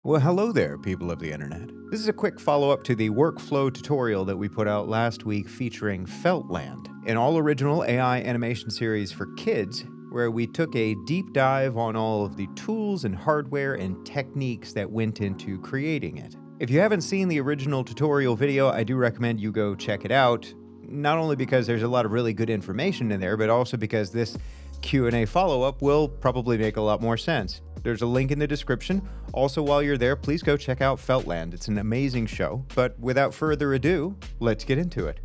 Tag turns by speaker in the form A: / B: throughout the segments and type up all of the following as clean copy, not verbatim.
A: Well, hello there, people of the internet. This is a quick follow-up to the workflow tutorial that we put out last week featuring Feltland, an all-original AI animation series for kids where we took a deep dive on all of the tools and hardware and techniques that went into creating it. If you haven't seen the original tutorial video, I do recommend you go check it out, not only because there's a lot of really good information in there, but also because this Q&A follow-up will probably make a lot more sense. There's a link in the description. Also, while you're there, please go check out Feltland. It's an amazing show. But without further ado, let's get into it.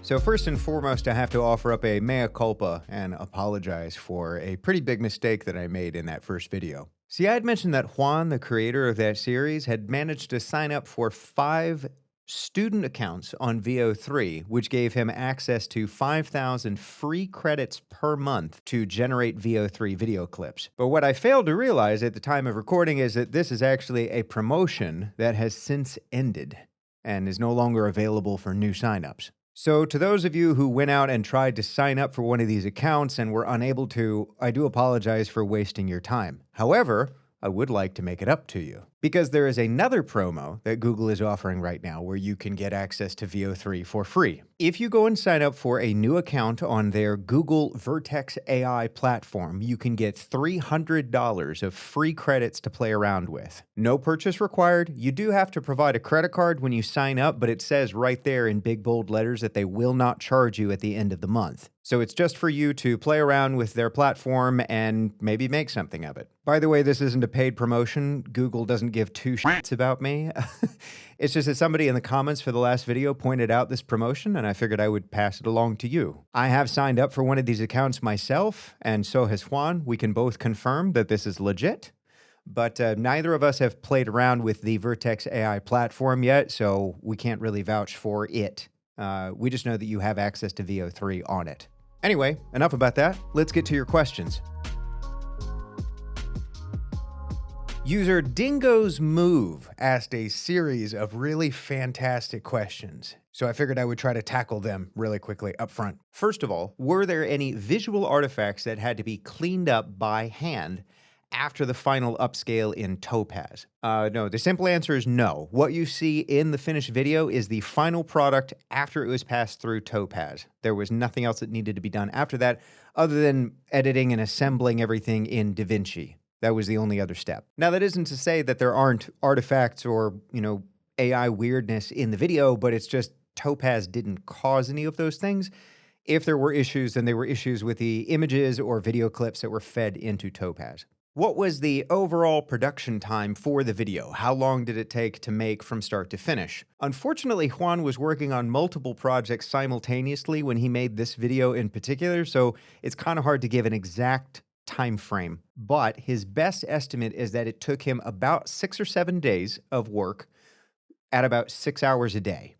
A: So first and foremost, I have to offer up a mea culpa and apologize for a pretty big mistake that I made in that first video. See, I had mentioned that Juan, the creator of that series, had managed to sign up for 5 student accounts on Veo 3, which gave him access to 5,000 free credits per month to generate Veo 3 video clips. But what I failed to realize at the time of recording is that this is actually a promotion that has since ended and is no longer available for new signups. So to those of you who went out and tried to sign up for one of these accounts and were unable to, I do apologize for wasting your time. However, I would like to make it up to you, because there is another promo that Google is offering right now where you can get access to Veo 3 for free. If you go and sign up for a new account on their Google Vertex AI platform, you can get $300 of free credits to play around with. No purchase required. You do have to provide a credit card when you sign up, but it says right there in big bold letters that they will not charge you at the end of the month. So it's just for you to play around with their platform and maybe make something of it. By the way, this isn't a paid promotion. Google doesn't give two shits about me. It's just that somebody in the comments for the last video pointed out this promotion, and I figured I would pass it along to you. I have signed up for one of these accounts myself, and so has Juan. We can both confirm that this is legit, but neither of us have played around with the Vertex AI platform yet, so we can't really vouch for it. We just know that you have access to Veo 3 on it. Anyway, enough about that. Let's get to your questions. User Dingo's Move asked a series of really fantastic questions, so I figured I would try to tackle them really quickly up front. First of all, were there any visual artifacts that had to be cleaned up by hand after the final upscale in Topaz? No, the simple answer is no. What you see in the finished video is the final product after it was passed through Topaz. There was nothing else that needed to be done after that, other than editing and assembling everything in DaVinci. That was the only other step. Now, that isn't to say that there aren't artifacts or, AI weirdness in the video, but it's just Topaz didn't cause any of those things. If there were issues, then they were issues with the images or video clips that were fed into Topaz. What was the overall production time for the video? How long did it take to make from start to finish? Unfortunately, Juan was working on multiple projects simultaneously when he made this video in particular, so it's kind of hard to give an exact time frame, but his best estimate is that it took him about 6 or 7 days of work at about 6 hours a day.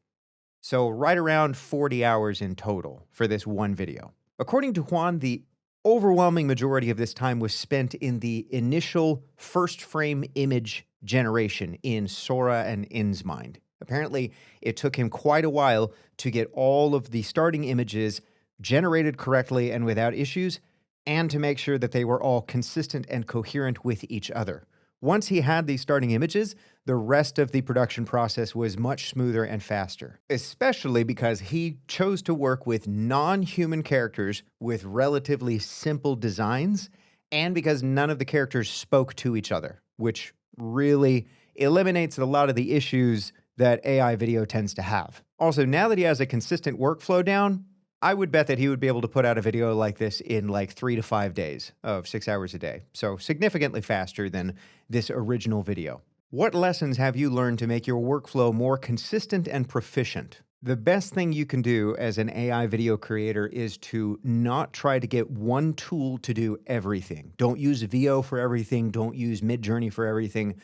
A: So right around 40 hours in total for this one video. According to Juan, the overwhelming majority of this time was spent in the initial first frame image generation in Sora and Insmind. Apparently, it took him quite a while to get all of the starting images generated correctly and without issues, and to make sure that they were all consistent and coherent with each other. Once he had these starting images, the rest of the production process was much smoother and faster, especially because he chose to work with non-human characters with relatively simple designs, and because none of the characters spoke to each other, which really eliminates a lot of the issues that AI video tends to have. Also, now that he has a consistent workflow down, I would bet that he would be able to put out a video like this in like 3 to 5 days of 6 hours a day. So significantly faster than this original video. What lessons have you learned to make your workflow more consistent and proficient? The best thing you can do as an AI video creator is to not try to get one tool to do everything. Don't use Veo for everything. Don't use Midjourney for everything.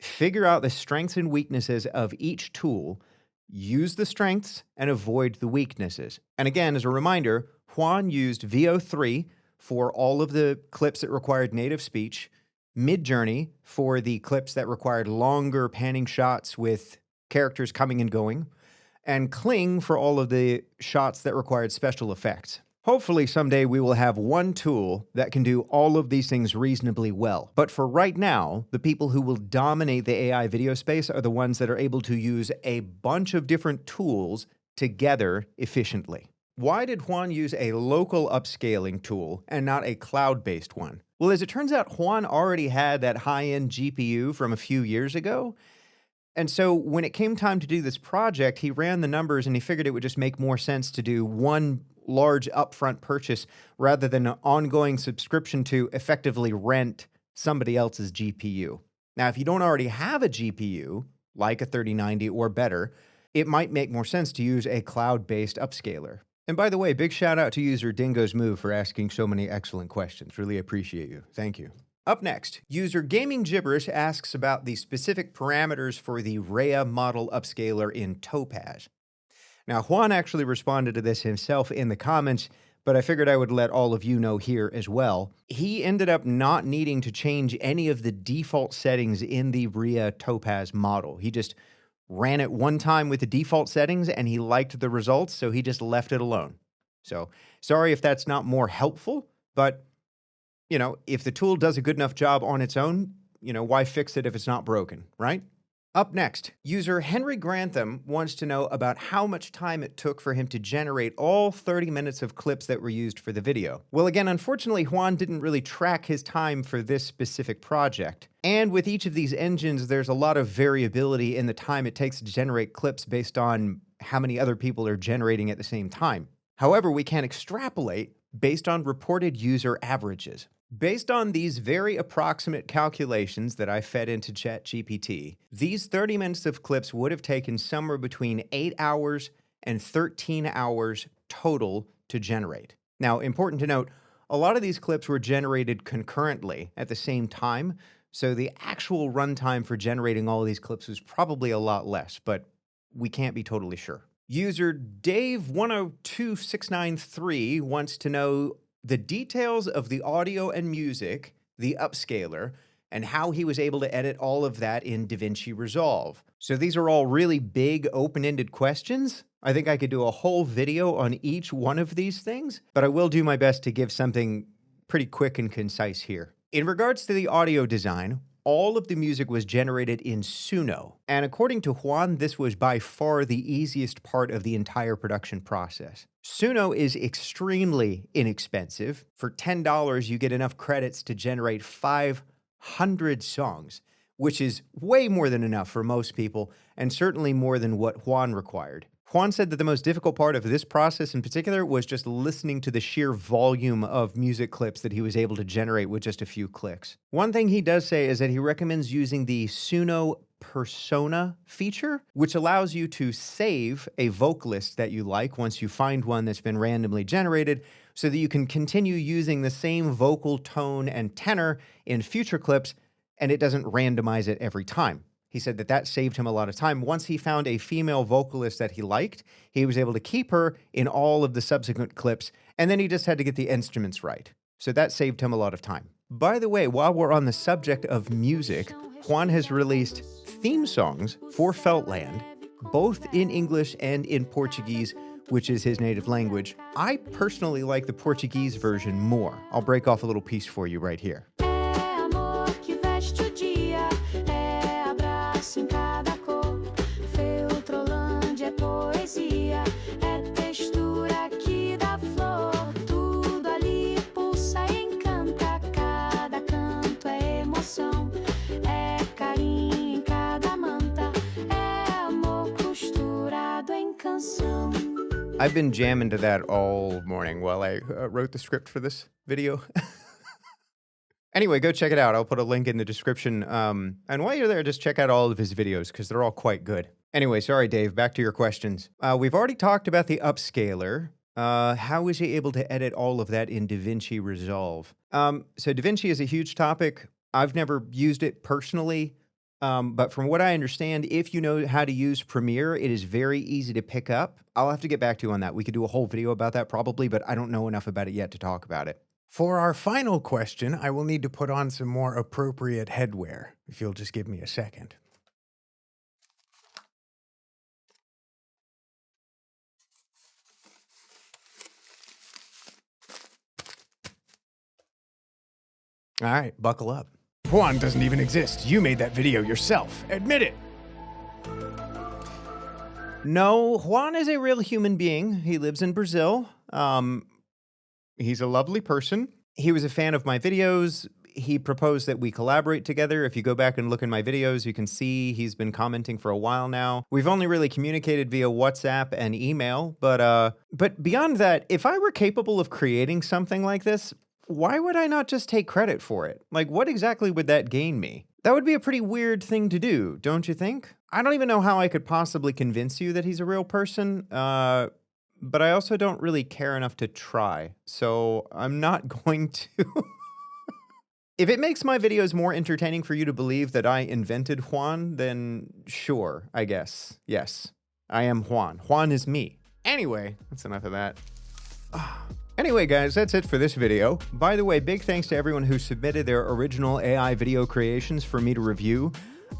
A: Figure out the strengths and weaknesses of each tool. Use the strengths and avoid the weaknesses. And again, as a reminder, Juan used Veo 3 for all of the clips that required native speech, Midjourney for the clips that required longer panning shots with characters coming and going, and Kling for all of the shots that required special effects. Hopefully someday we will have one tool that can do all of these things reasonably well. But for right now, the people who will dominate the AI video space are the ones that are able to use a bunch of different tools together efficiently. Why did Juan use a local upscaling tool and not a cloud-based one? Well, as it turns out, Juan already had that high-end GPU from a few years ago. And so when it came time to do this project, he ran the numbers and he figured it would just make more sense to do one large upfront purchase rather than an ongoing subscription to effectively rent somebody else's GPU. Now, if you don't already have a GPU, like a 3090 or better, it might make more sense to use a cloud-based upscaler. And by the way, big shout out to user Dingo's Move for asking so many excellent questions. Really appreciate you. Thank you. Up next, user Gaming Gibberish asks about the specific parameters for the Rhea model upscaler in Topaz. Now, Juan actually responded to this himself in the comments, but I figured I would let all of you know here as well. He ended up not needing to change any of the default settings in the Rhea Topaz model. He just ran it one time with the default settings and he liked the results, so he just left it alone. So, sorry if that's not more helpful, but you know, if the tool does a good enough job on its own, you know, why fix it if it's not broken, right? Up next, user Henry Grantham wants to know about how much time it took for him to generate all 30 minutes of clips that were used for the video. Well, again, unfortunately, Juan didn't really track his time for this specific project. And with each of these engines, there's a lot of variability in the time it takes to generate clips based on how many other people are generating at the same time. However, we can extrapolate based on reported user averages. Based on these very approximate calculations that I fed into ChatGPT, these 30 minutes of clips would have taken somewhere between 8 hours and 13 hours total to generate. Now, important to note, a lot of these clips were generated concurrently at the same time, so the actual runtime for generating all of these clips was probably a lot less, but we can't be totally sure. User Dave102693 wants to know the details of the audio and music, the upscaler, and how he was able to edit all of that in DaVinci Resolve. So these are all really big, open-ended questions. I think I could do a whole video on each one of these things, but I will do my best to give something pretty quick and concise here. In regards to the audio design, all of the music was generated in Suno, and according to Juan, this was by far the easiest part of the entire production process. Suno is extremely inexpensive. For $10, you get enough credits to generate 500 songs, which is way more than enough for most people, and certainly more than what Juan required. Juan said that the most difficult part of this process in particular was just listening to the sheer volume of music clips that he was able to generate with just a few clicks. One thing he does say is that he recommends using the Suno Persona feature, which allows you to save a vocalist that you like once you find one that's been randomly generated, so that you can continue using the same vocal tone and tenor in future clips, and it doesn't randomize it every time. He said that saved him a lot of time. Once he found a female vocalist that he liked, he was able to keep her in all of the subsequent clips, and then he just had to get the instruments right. So that saved him a lot of time. By the way, while we're on the subject of music, Juan has released theme songs for Feltland, both in English and in Portuguese, which is his native language. I personally like the Portuguese version more. I'll break off a little piece for you right here.
B: Em cada cor, Feltland é poesia, é textura aqui da flor, tudo ali pulsa e encanta, cada canto é emoção, é carinho em cada manta, é amor costurado em canção.
A: I've been jamming to that all morning while I wrote the script for this video. Anyway, go check it out. I'll put a link in the description. And while you're there, just check out all of his videos because they're all quite good. Anyway, sorry, Dave, back to your questions. We've already talked about the upscaler. How was he able to edit all of that in DaVinci Resolve? So DaVinci is a huge topic. I've never used it personally, but from what I understand, if you know how to use Premiere, it is very easy to pick up. I'll have to get back to you on that. We could do a whole video about that probably, but I don't know enough about it yet to talk about it. For our final question, I will need to put on some more appropriate headwear, if you'll just give me a second. All right, buckle up. Juan doesn't even exist. You made that video yourself. Admit it. No, Juan is a real human being. He lives in Brazil. He's a lovely person. He was a fan of my videos. He proposed that we collaborate together. If you go back and look in my videos, you can see he's been commenting for a while now. We've only really communicated via WhatsApp and email, but beyond that, if I were capable of creating something like this, why would I not just take credit for it? Like, what exactly would that gain me? That would be a pretty weird thing to do, don't you think? I don't even know how I could possibly convince you that he's a real person, but I also don't really care enough to try, so I'm not going to. If it makes my videos more entertaining for you to believe that I invented Juan, then sure, I guess. Yes, I am Juan. Juan is me. Anyway, that's enough of that. Anyway, guys, that's it for this video. By the way, big thanks to everyone who submitted their original AI video creations for me to review.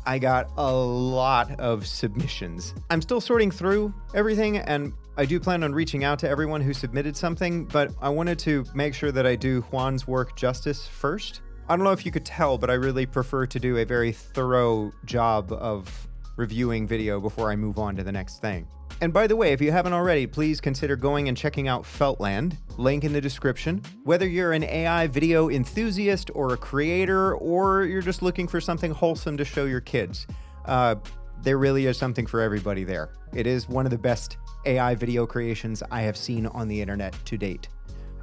A: I got a lot of submissions. I'm still sorting through everything, and I do plan on reaching out to everyone who submitted something, but I wanted to make sure that I do Juan's work justice first. I don't know if you could tell, but I really prefer to do a very thorough job of reviewing video before I move on to the next thing. And by the way, if you haven't already, please consider going and checking out Feltland, link in the description. Whether you're an AI video enthusiast or a creator, or you're just looking for something wholesome to show your kids, there really is something for everybody there. It is one of the best AI video creations I have seen on the internet to date.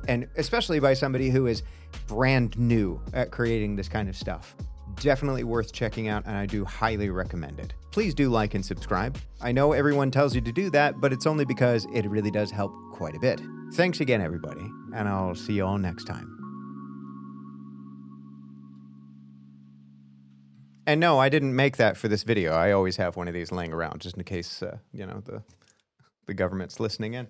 A: And especially by somebody who is brand new at creating this kind of stuff. Definitely worth checking out, and I do highly recommend it. Please do like and subscribe. I know everyone tells you to do that, but it's only because it really does help quite a bit. Thanks again, everybody, and I'll see you all next time. And no, I didn't make that for this video. I always have one of these laying around just in case, you know, the government's listening in.